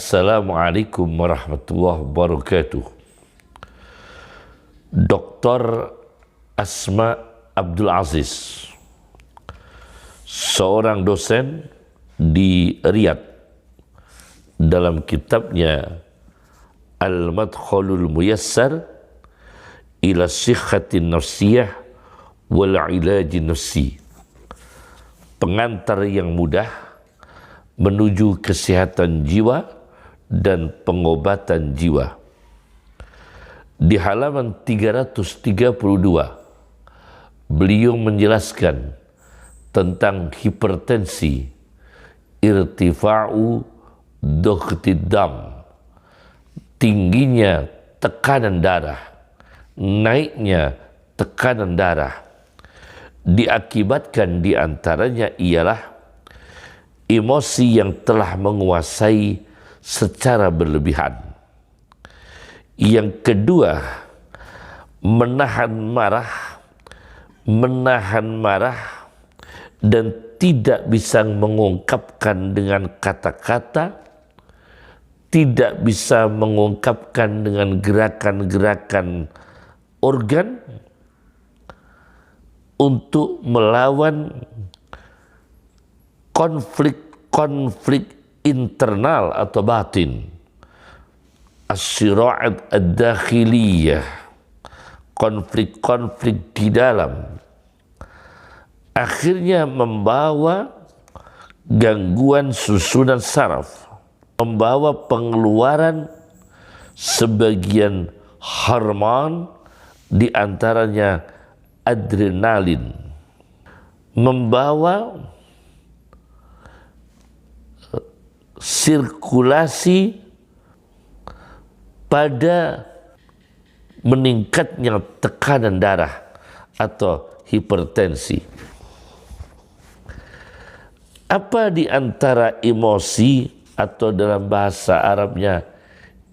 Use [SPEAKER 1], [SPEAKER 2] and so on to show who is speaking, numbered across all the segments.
[SPEAKER 1] Assalamualaikum warahmatullahi wabarakatuh. Dr. Asma Abdul Aziz, seorang dosen di Riyadh, dalam kitabnya Al-Madkhalul Muyassar ila Sihhatin Nafsiyah wal Ilajin Nafsi, pengantar yang mudah menuju kesehatan jiwa dan pengobatan jiwa. Di halaman 332, beliau menjelaskan tentang hipertensi, irtifa'u doghtid dam, tingginya tekanan darah, naiknya tekanan darah, diakibatkan diantaranya ialah emosi yang telah menguasai secara berlebihan. Yang kedua, menahan marah dan tidak bisa mengungkapkan dengan kata-kata, tidak bisa mengungkapkan dengan gerakan-gerakan organ untuk melawan konflik internal atau batin, as-sira'at ad-dakhiliyah, konflik-konflik di dalam, akhirnya membawa gangguan susunan saraf, membawa pengeluaran sebagian hormon, di antaranya adrenalin, membawa sirkulasi pada meningkatnya tekanan darah atau hipertensi. Apa di antara emosi atau dalam bahasa Arabnya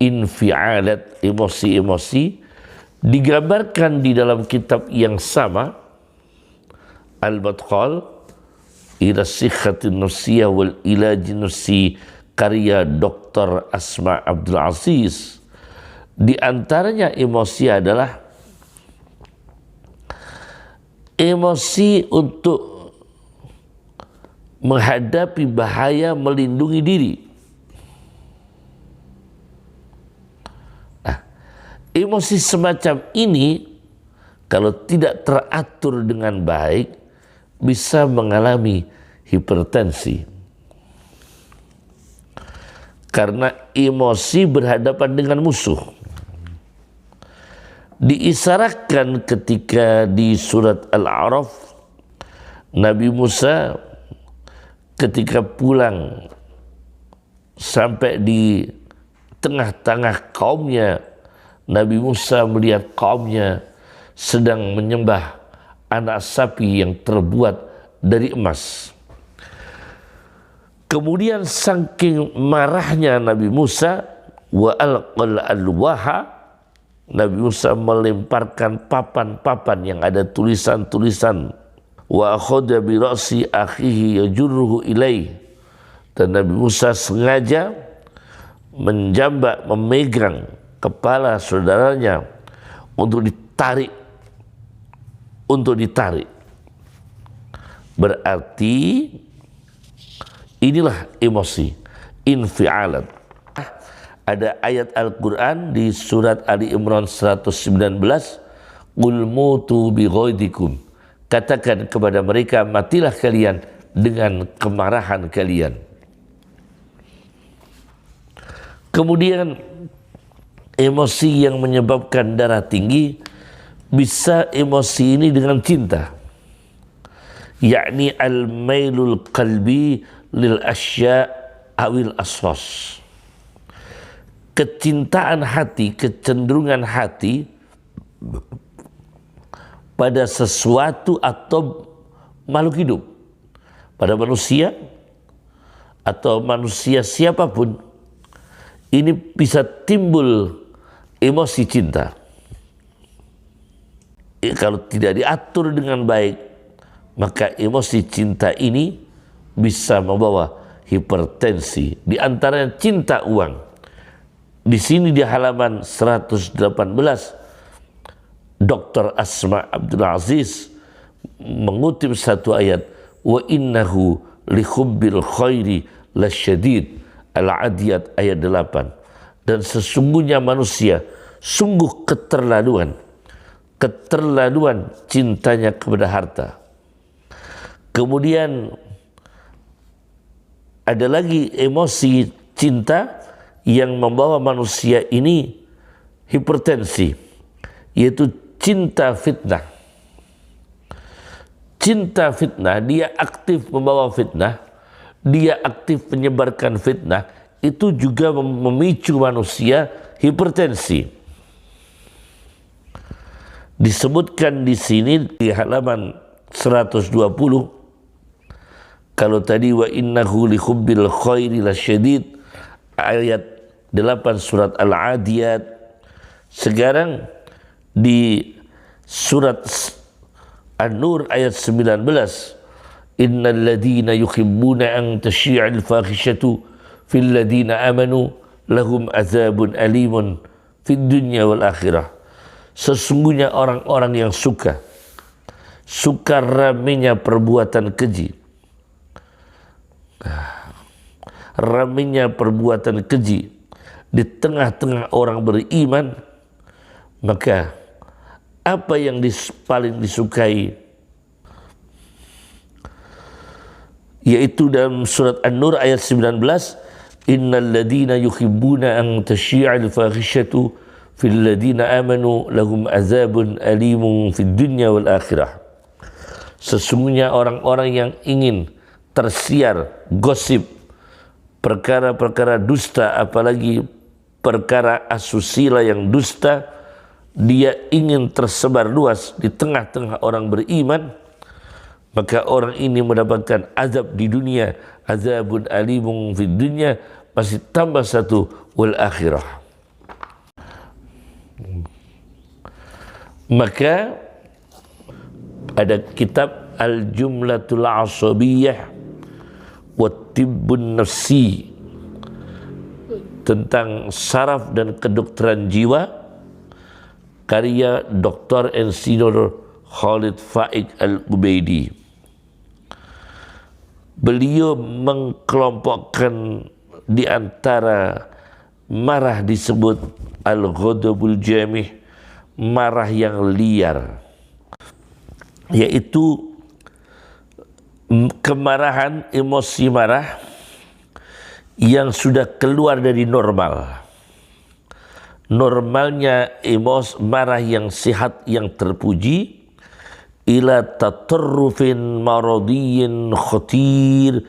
[SPEAKER 1] infialat, emosi-emosi, digambarkan di dalam kitab yang sama, Al-Madkhal ila Sihhatin Nafsiyah wal Ilajin Nafsi, karya Dr. Asma Abdul Aziz. Di antaranya emosi adalah emosi untuk menghadapi bahaya, melindungi diri. Nah, emosi semacam ini kalau tidak teratur dengan baik bisa mengalami hipertensi. Karena emosi berhadapan dengan musuh. Diisyaratkan ketika di surat Al-A'raf, Nabi Musa ketika pulang sampai di tengah-tengah kaumnya, Nabi Musa melihat kaumnya sedang menyembah anak sapi yang terbuat dari emas. Kemudian saking marahnya Nabi Musa, wa alqal alwaha, Nabi Musa melemparkan papan-papan yang ada tulisan-tulisan, wa akhadha bi ra'si akhihi yajurruhu ilaih, dan Nabi Musa sengaja menjambak, memegang kepala saudaranya untuk ditarik. Berarti inilah emosi, infialat. Ada ayat Al-Quran di surat Ali Imran 119, qul mutu bi ghaidikum, katakan kepada mereka, matilah kalian dengan kemarahan kalian. Kemudian emosi yang menyebabkan darah tinggi, bisa emosi ini dengan cinta, yakni al-mailul qalbi lil asya' awil aswas, kecintaan hati, kecenderungan hati pada sesuatu atau makhluk hidup, pada manusia atau manusia siapapun, ini bisa timbul emosi cinta. Kalau tidak diatur dengan baik, maka emosi cinta ini bisa membawa hipertensi. Di antaranya cinta uang. Di sini di halaman 118, Dr. Asma Abdul Aziz mengutip satu ayat, wa innahu li hubbil khairi lasyadid, Al-Adiyat ayat 8. Dan sesungguhnya manusia sungguh keterlaluan cintanya kepada harta. Kemudian ada lagi emosi cinta yang membawa manusia ini hipertensi, yaitu cinta fitnah. Cinta fitnah, dia aktif membawa fitnah, dia aktif menyebarkan fitnah, itu juga memicu manusia hipertensi. Disebutkan di sini di halaman 120, kalau tadi wa innahu li hubbil khairi lasyadid ayat 8 surat Al-Adiyat, sekarang di surat An-Nur ayat 19, innal ladina yuhibbuna an tasyi'al fahishatu fil ladina amanu lahum azabun alimun fid dunya wal akhirah. Sesungguhnya orang-orang yang suka ramainya perbuatan keji, ramainya perbuatan keji di tengah-tengah orang beriman, maka apa yang paling disukai, yaitu dalam surat An-Nur ayat 19, innal ladina yuhibbuna an tasyi'al fahishatu fil ladina amanu lahum azabun alimun fid dunya wal akhirah. Sesungguhnya orang-orang yang ingin tersiar gosip, perkara-perkara dusta, apalagi perkara asusila yang dusta, dia ingin tersebar luas di tengah-tengah orang beriman, maka orang ini mendapatkan azab di dunia, azabun alimun fid dunya, masih tambah satu, wal akhirah. Maka ada kitab Al-Jumlatul Asabiyah wa Tibbun Nafsi tentang saraf dan kedokteran jiwa, karya Dr. Insinyur Khalid Faik Al-Ubaidi. Beliau mengkelompokkan di antara marah disebut al-ghadabul jamih, marah yang liar, yaitu kemarahan, emosi marah yang sudah keluar dari normal. Normalnya emosi marah yang sehat, yang terpuji, ila tatarrufin maradiyin khatir,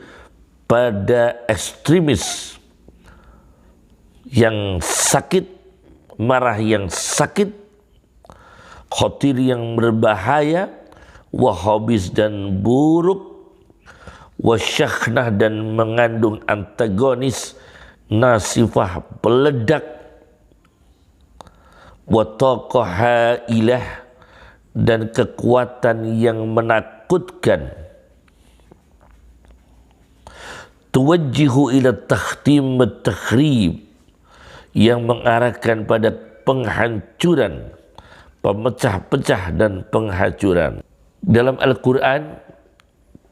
[SPEAKER 1] pada ekstremis yang sakit, marah yang sakit, khatir yang berbahaya, wahabis dan buruk, wasyakhnah dan mengandung antagonis, nasifah peledak, wataqah ilah dan kekuatan yang menakutkan, tuwajjihu ila takhtim wa takhrib, yang mengarahkan pada penghancuran, pemecah-pecah dan penghancuran. Dalam Al-Quran,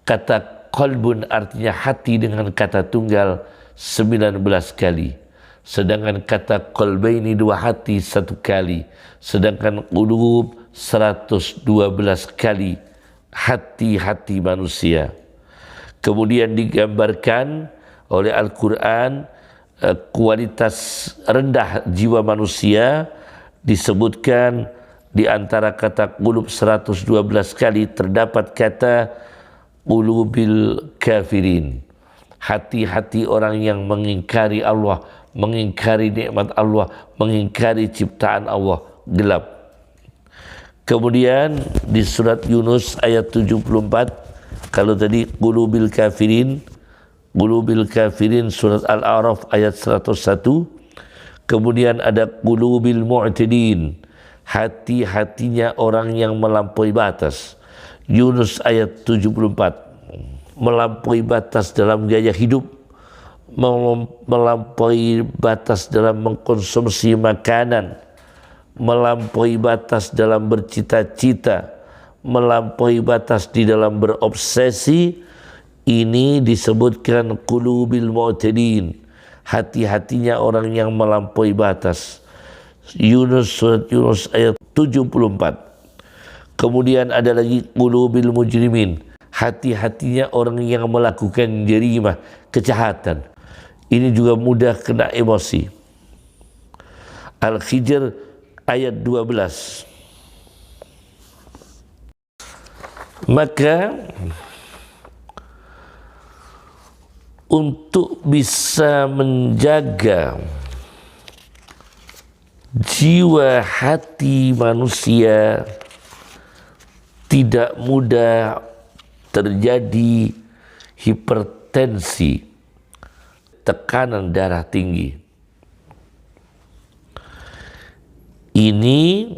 [SPEAKER 1] kata qalbun artinya hati dengan kata tunggal 19 kali. Sedangkan kata qalbaini, dua hati, 1 kali. Sedangkan qulub 112 kali hati-hati manusia. Kemudian digambarkan oleh Al-Quran kualitas rendah jiwa manusia, disebutkan di antara kata qulub 112 kali terdapat kata qulubil kafirin, hati-hati orang yang mengingkari Allah, mengingkari nikmat Allah, mengingkari ciptaan Allah, gelap. Kemudian di surat Yunus ayat 74, kalau tadi qulubil kafirin, surat Al-A'raf ayat 101, kemudian ada qulubil mu'tadin, hati-hatinya orang yang melampaui batas. Yunus ayat 74, melampaui batas dalam gaya hidup, melampaui batas dalam mengkonsumsi makanan, melampaui batas dalam bercita-cita, melampaui batas di dalam berobsesi, ini disebutkan qulubil mu'tadin, hati-hatinya orang yang melampaui batas. Surat Yunus ayat 74. Kemudian ada lagi qulubil mujrimin, hati-hatinya orang yang melakukan jarimah, kejahatan. Ini juga mudah kena emosi. Al-Hijr ayat 12. Maka untuk bisa menjaga jiwa hati manusia tidak mudah terjadi hipertensi, tekanan darah tinggi. Ini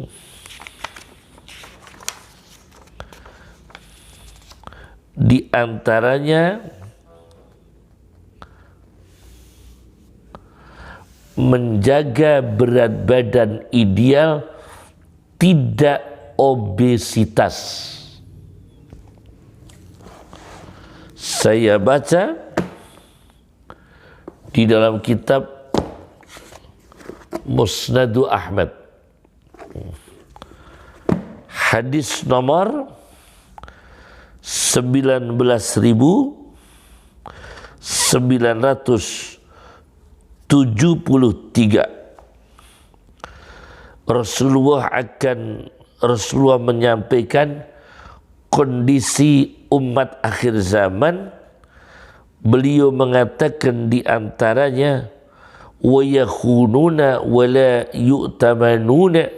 [SPEAKER 1] diantaranya menjaga berat badan ideal, tidak obesitas. Saya baca di dalam kitab Musnadu Ahmad, hadis nomor 19.973. Rasulullah menyampaikan kondisi umat akhir zaman. Beliau mengatakan di antaranya, wa yakhununa wa la yu'tamanuna,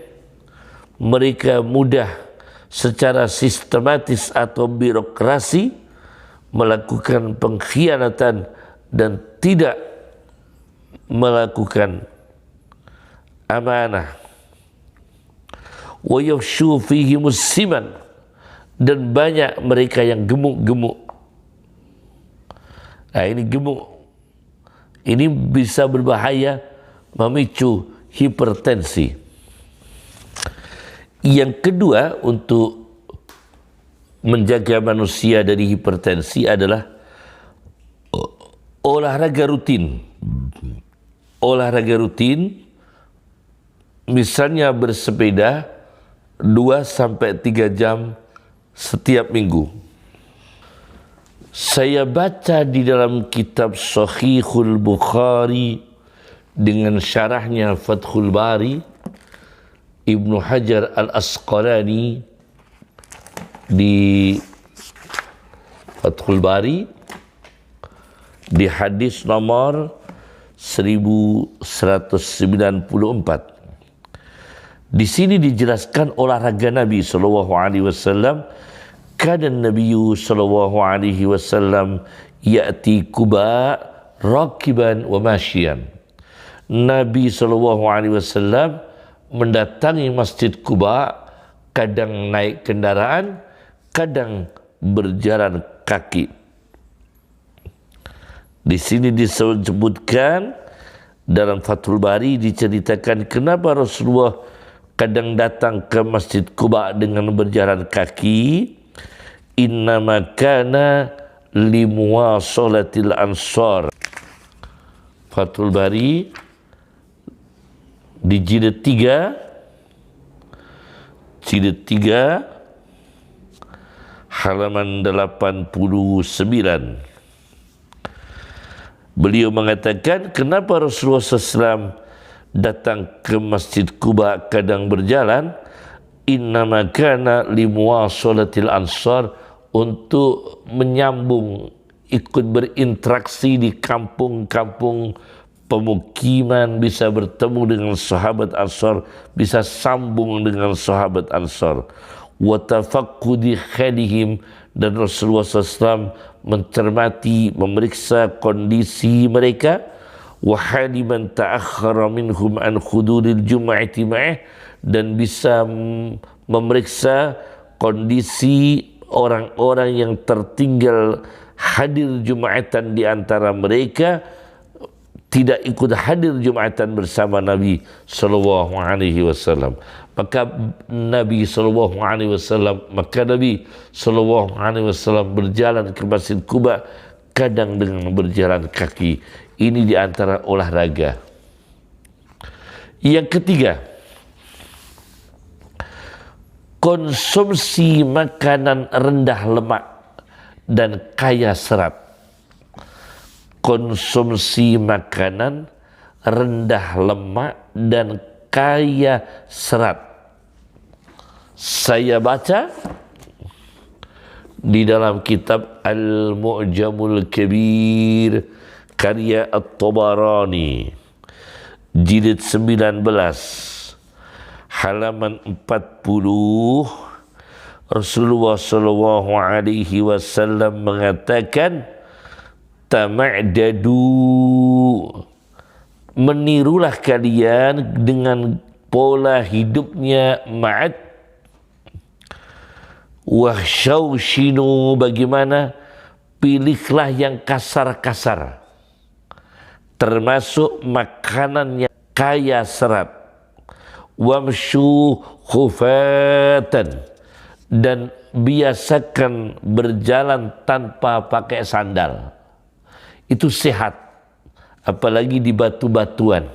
[SPEAKER 1] mereka mudah secara sistematis atau birokrasi melakukan pengkhianatan dan tidak melakukan amanah. Wa yafshu fihi musiman, dan banyak mereka yang gemuk-gemuk. Nah, ini gemuk, ini bisa berbahaya, memicu hipertensi. Yang kedua untuk menjaga manusia dari hipertensi adalah olahraga rutin. Olahraga rutin, misalnya bersepeda 2-3 jam setiap minggu. Saya baca di dalam kitab Sahihul Bukhari dengan syarahnya Fathul Bari, Ibnu Hajar Al-Asqalani di Fathul Bari di hadis nomor 1194. Di sini dijelaskan olahraga Nabi sallallahu alaihi wasallam. Kana Nabi sallallahu alaihi wasallam ya'ti Quba rakiban wa masyian. Nabi sallallahu alaihi wasallam mendatangi Masjid Quba, kadang naik kendaraan, kadang berjalan kaki. Di sini disebutkan dalam Fathul Bari, diceritakan kenapa Rasulullah kadang datang ke Masjid Quba dengan berjalan kaki. Innama kana limuwasalatil ansar. Fathul Bari di jilid 3 halaman 89. Beliau mengatakan kenapa Rasulullah SAW datang ke Masjid Quba kadang berjalan. Innama kana limuwasalatil ansar, untuk menyambung, ikut berinteraksi di kampung-kampung pemukiman, bisa bertemu dengan sahabat Ansar, bisa sambung dengan sahabat Ansar. Wa tafaqqudi khalihim, dan Rasulullah SAW mencermati, memeriksa kondisi mereka. Wa haliman ta'akhkhara minhum an khuduril jum'ati ma'ah, dan bisa memeriksa kondisi orang-orang yang tertinggal hadir Jumatan di antara mereka. tidak ikut hadir Jumatan bersama Nabi sallallahu alaihi wasallam. Maka Nabi sallallahu alaihi wasallam berjalan ke Masjid Quba kadang dengan berjalan kaki. Ini di antara olahraga. Yang ketiga, konsumsi makanan rendah lemak dan kaya serat. Konsumsi makanan rendah lemak dan kaya serat. Saya baca di dalam kitab Al-Mu'jamul Kabir karya At-Tabarani jilid 19 halaman 40, Rasulullah sallallahu alaihi wasallam mengatakan, tama'dadu, menirulah kalian dengan pola hidupnya Ma'ad. Wahsyawshinu, bagaimana? Pilihlah yang kasar-kasar, termasuk makanan yang kaya serat. Wamshu khufatan, dan biasakan berjalan tanpa pakai sandal. Itu sehat, apalagi di batu-batuan.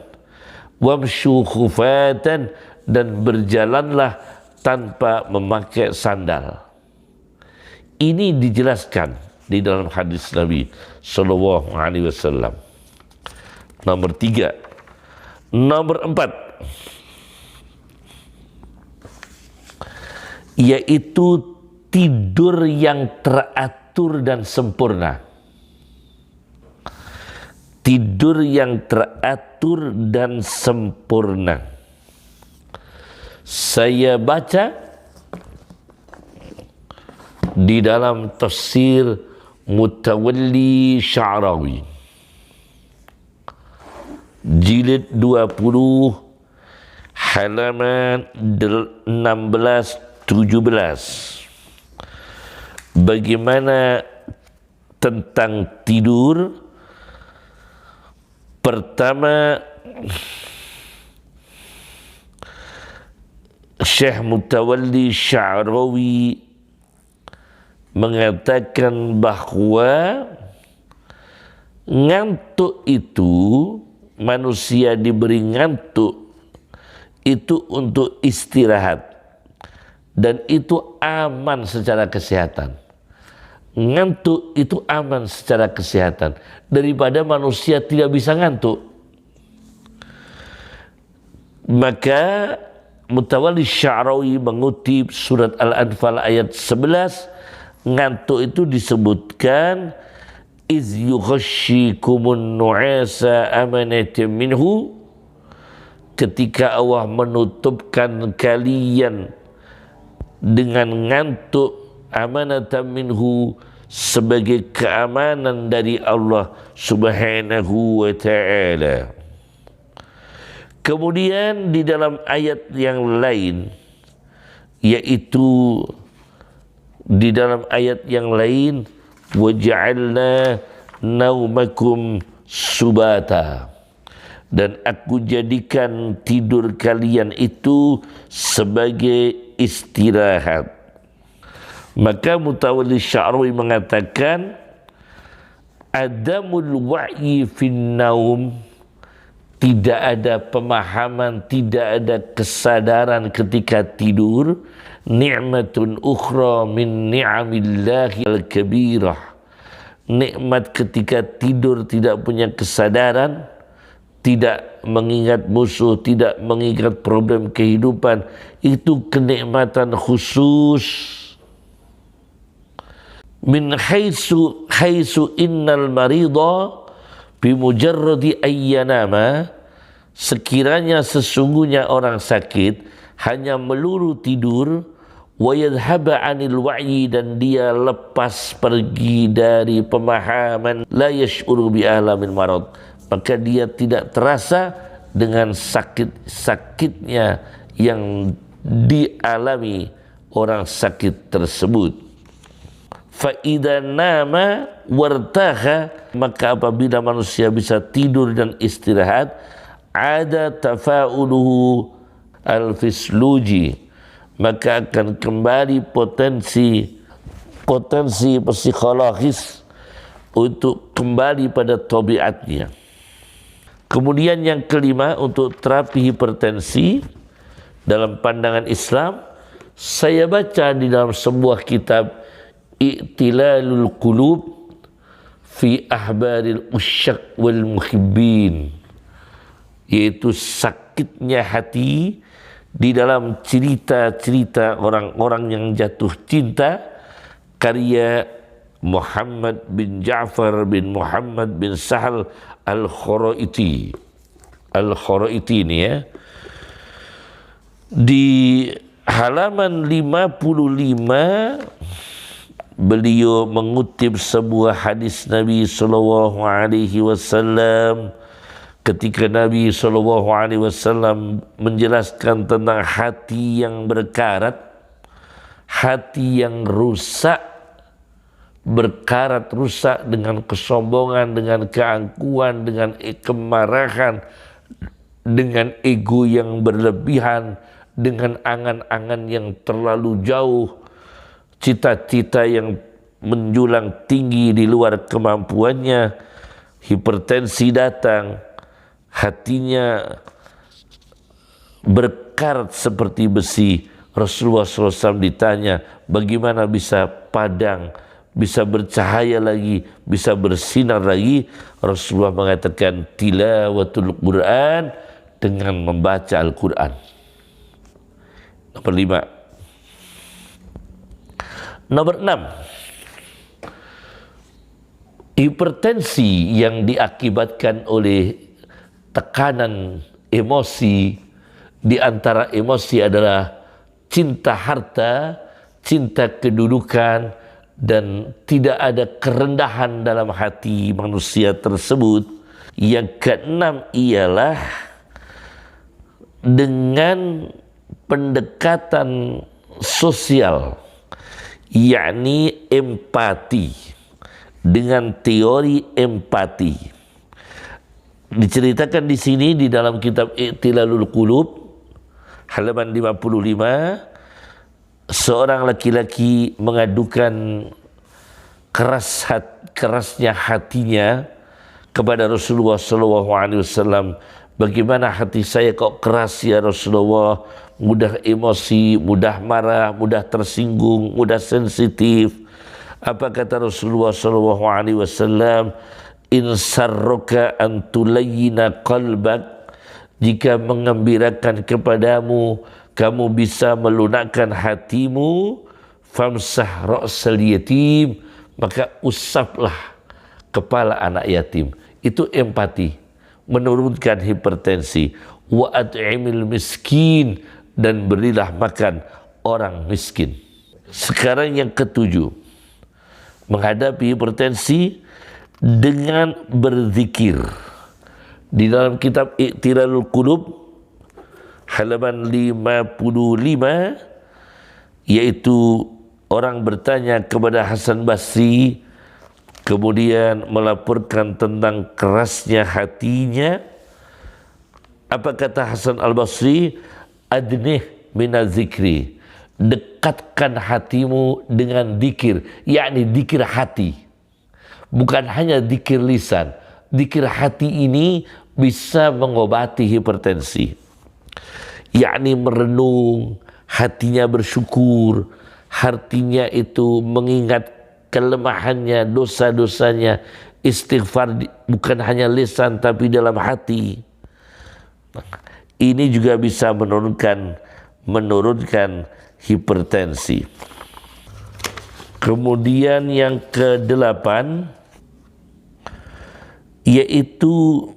[SPEAKER 1] Wamshu khufatan, dan berjalanlah tanpa memakai sandal. Ini dijelaskan di dalam hadis Nabi sallallahu alaihi wasallam. Nomor 3. Nomor 4, yaitu tidur yang teratur dan sempurna. Tidur yang teratur dan sempurna. Saya baca di dalam tafsir Mutawalli Sya'rawi jilid 20 halaman 16-17. Bagaimana tentang tidur? Pertama, Syekh Mutawalli Sya'rawi mengatakan bahwa ngantuk itu, manusia diberi ngantuk itu untuk istirahat, dan itu aman secara kesehatan. Ngantuk itu aman secara kesehatan daripada manusia tidak bisa ngantuk. Maka Mutawalli Sya'rawi mengutip surat Al-Anfal ayat 11, ngantuk itu disebutkan iz yughashshikumun nu'asa amanatin minhu, ketika Allah menutupkan kalian dengan ngantuk amanatan minhu, sebagai keamanan dari Allah subhanahu wa ta'ala. Kemudian di dalam ayat yang lain, yaitu di dalam ayat yang lain, waja'alna naumakum subata, dan aku jadikan tidur kalian itu sebagai istirahat. Maka Mutawalli Sya'rawi mengatakan, adamul wa'yi fin naum, tidak ada pemahaman, tidak ada kesadaran ketika tidur, ni'matun ukhra min ni'amillahi al-kabirah. Nikmat ketika tidur tidak punya kesadaran, tidak mengingat musuh, tidak mengingat problem kehidupan, itu kenikmatan khusus. Min haitsu innal marida bimujarradi ayyanama, sekiranya sesungguhnya orang sakit hanya melulu tidur, wa yadhhaba 'anil wa'yi, dan dia lepas pergi dari pemahaman, la yash'uru bi alamil marad, maka dia tidak terasa dengan sakit-sakitnya yang dialami orang sakit tersebut. fa idza nama wartaha, maka apabila manusia bisa tidur dan istirahat, ada tafa'uluhu al-fisluji, maka akan kembali potensi psikologis untuk kembali pada tabiatnya. Kemudian yang kelima, untuk terapi hipertensi dalam pandangan Islam, saya baca di dalam sebuah kitab I'tilalul Qulub fi Ahbaril Usyaq wal Muhibbin, yaitu sakitnya hati di dalam cerita-cerita orang-orang yang jatuh cinta, karya Muhammad bin Ja'far bin Muhammad bin Sahal Al-Khuraiti. Al-Khuraiti ini ya. Di halaman 55 beliau mengutip sebuah hadis Nabi sallallahu alaihi wasallam ketika Nabi sallallahu alaihi wasallam menjelaskan tentang hati yang berkarat, hati yang rusak, berkarat rusak dengan kesombongan, dengan keangkuhan, dengan kemarahan, dengan ego yang berlebihan, dengan angan-angan yang terlalu jauh, cita-cita yang menjulang tinggi di luar kemampuannya. Hipertensi datang, hatinya berkarat seperti besi. Rasulullah SAW ditanya, bagaimana bisa padang, bisa bercahaya lagi, bisa bersinar lagi? Rasulullah mengatakan, tilawatul Quran, dengan membaca Al-Quran. Nomor 5. Nomor 6. Hipertensi yang diakibatkan oleh tekanan emosi, di antara emosi adalah cinta harta, cinta kedudukan, dan tidak ada kerendahan dalam hati manusia tersebut. Yang keenam ialah dengan pendekatan sosial, yakni empati, dengan teori empati. Diceritakan di sini di dalam kitab I'tilalul Qulub halaman 55, seorang laki-laki mengadukan kerasnya hatinya kepada Rasulullah SAW. Bagaimana hati saya kok keras ya Rasulullah, mudah emosi, mudah marah, mudah tersinggung, mudah sensitif. Apa kata Rasulullah SAW? In sarroka an tulayyina qalbak, jika mengembirakan kepadamu, kamu bisa melunakkan hatimu. Famsah ra'sal yatim, maka usaplah kepala anak yatim. Itu empati, menurunkan hipertensi. Wa at'imil miskin, dan berilah makan orang miskin. Sekarang yang ketujuh, menghadapi hipertensi dengan berzikir. Di dalam kitab I'tilalul Qulub halaman 55, yaitu orang bertanya kepada Hasan Basri, kemudian melaporkan tentang kerasnya hatinya. Apa kata Hasan Al-Basri? Adnih minaz zikri, dekatkan hatimu dengan zikir, yakni zikir hati. Bukan hanya zikir lisan, zikir hati ini bisa mengobati hipertensi. Yakni merenung, hatinya bersyukur, hatinya itu mengingat kelemahannya, dosa-dosanya, istighfar bukan hanya lisan tapi dalam hati. Ini juga bisa menurunkan hipertensi. Kemudian yang ke-8 yaitu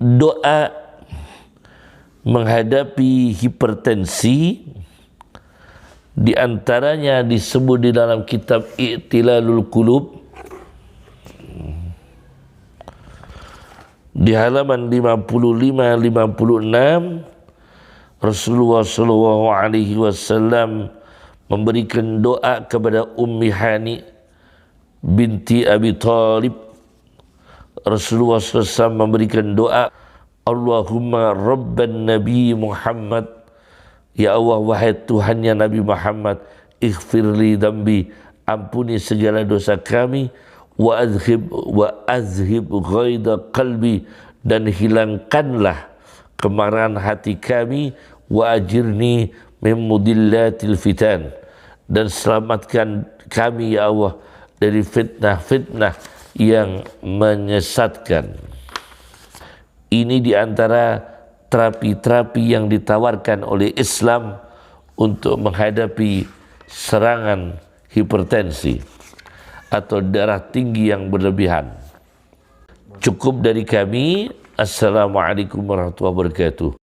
[SPEAKER 1] doa menghadapi hipertensi. Di antaranya disebut di dalam kitab I'tilalul Qulub di halaman 55-56, Rasulullah SAW memberikan doa kepada Ummi Hani binti Abi Thalib, Rasulullah SAW memberikan doa, Allahumma Rabban Nabi Muhammad, ya Allah wahai Tuhannya Nabi Muhammad, ighfirli dambi, ampuni segala dosa kami, wa azhib ghaida qalbi, dan hilangkanlah kemarahan hati kami, wa ajirni min mudillatil fitan, dan selamatkan kami ya Allah dari fitnah-fitnah yang menyesatkan. Ini diantara terapi-terapi yang ditawarkan oleh Islam untuk menghadapi serangan hipertensi atau darah tinggi yang berlebihan. Cukup dari kami. Assalamualaikum warahmatullahi wabarakatuh.